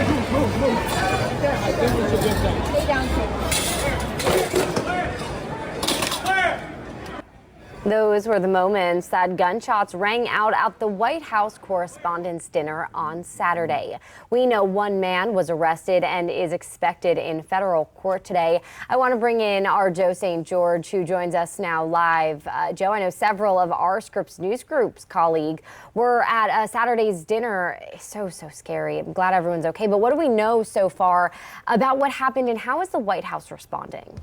Stay down, Those were the moments that gunshots rang out at the White House Correspondents' Dinner on Saturday. We know one man was arrested and is expected in federal court today. I want to bring in our Joe St. George, who joins us now live. Joe, I know several of our Scripps News Group's colleagues were at Saturday's dinner. So scary. I'm glad everyone's okay. But what do we know so far about what happened, and how is the White House responding?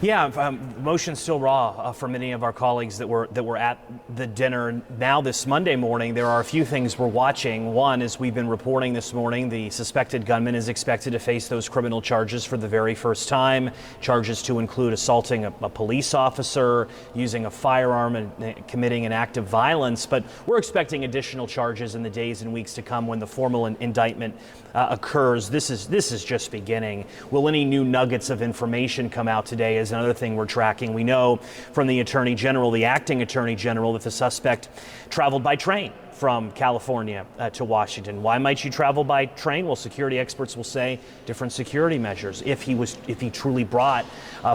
Yeah, emotion's still raw for many of our colleagues that were at the dinner. Now this Monday morning, there are a few things we're watching. One, as we've been reporting this morning, the suspected gunman is expected to face those criminal charges for the very first time. Charges to include assaulting a police officer, using a firearm, and committing an act of violence. But we're expecting additional charges in the days and weeks to come when the formal indictment occurs. This is just beginning. Will any new nuggets of information come out today is another thing we're tracking. We know from the Attorney General, the acting Attorney General, that the suspect traveled by train from California to Washington. Why might you travel by train? Well, security experts will say different security measures. If he truly brought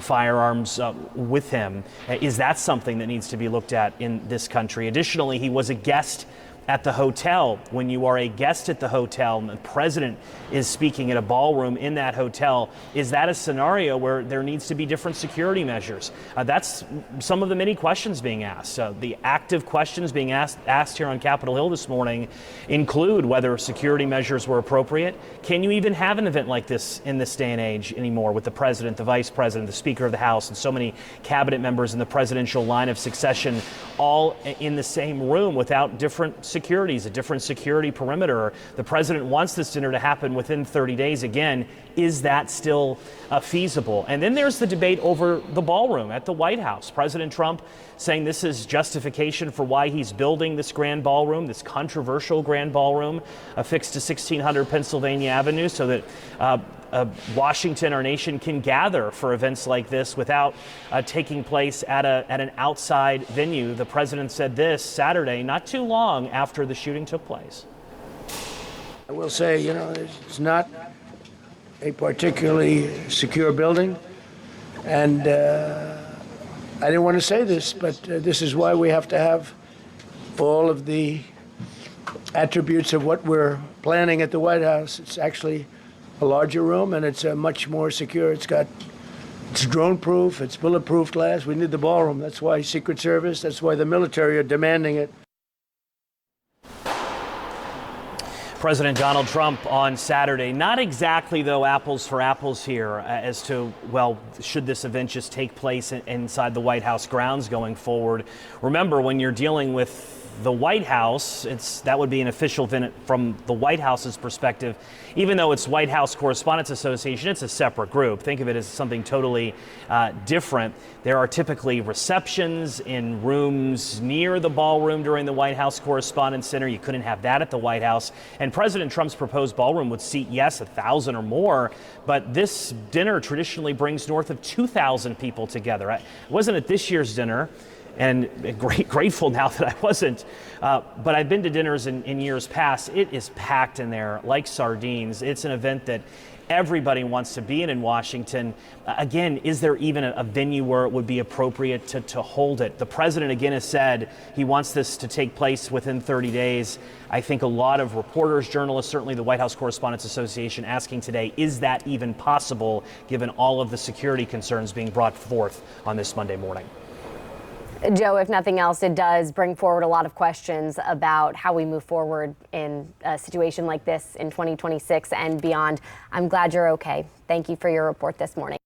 firearms with him, is that something that needs to be looked at in this country? Additionally, he was a guest at the hotel. When you are a guest at the hotel and the president is speaking at a ballroom in that hotel, is that a scenario where there needs to be different security measures? That's some of the many questions being asked. The active questions being asked here on Capitol Hill this morning include whether security measures were appropriate. Can you even have an event like this in this day and age anymore, with the president, the vice president, the Speaker of the House, and so many cabinet members in the presidential line of succession all in the same room without different securities, a different security perimeter? The president wants this dinner to happen within 30 days. Again, is that still feasible? And then there's the debate over the ballroom at the White House. President Trump saying this is justification for why he's building this grand ballroom, this controversial grand ballroom affixed to 1600 Pennsylvania Avenue, so that Washington, our nation, can gather for events like this without taking place at an outside venue. The president said this Saturday, not too long after the shooting took place. I will say, it's not a particularly secure building, and I didn't want to say this, but this is why we have to have all of the attributes of what we're planning at the White House. It's actually a larger room, and it's much more secure. It's drone-proof, it's bulletproof glass. We need the ballroom. That's why Secret Service, that's why the military are demanding it. President Donald Trump on Saturday, not exactly, though, apples for apples here as to, well, should this event just take place inside the White House grounds going forward? Remember, when you're dealing with the White House, that would be an official event from the White House's perspective. Even though it's White House Correspondents Association, it's a separate group. Think of it as something totally different. There are typically receptions in rooms near the ballroom during the White House Correspondents Center. You couldn't have that at the White House. And President Trump's proposed ballroom would seat, yes, 1,000 or more, but this dinner traditionally brings north of 2,000 people together. I wasn't at this year's dinner, and grateful now that I wasn't. But I've been to dinners in years past. It is packed in there like sardines. It's an event that everybody wants to be in Washington. Again, is there even a venue where it would be appropriate to hold it? The president again has said he wants this to take place within 30 days. I think a lot of reporters, journalists, certainly the White House Correspondents Association, asking today, is that even possible given all of the security concerns being brought forth on this Monday morning? Joe, if nothing else, it does bring forward a lot of questions about how we move forward in a situation like this in 2026 and beyond. I'm glad you're okay. Thank you for your report this morning.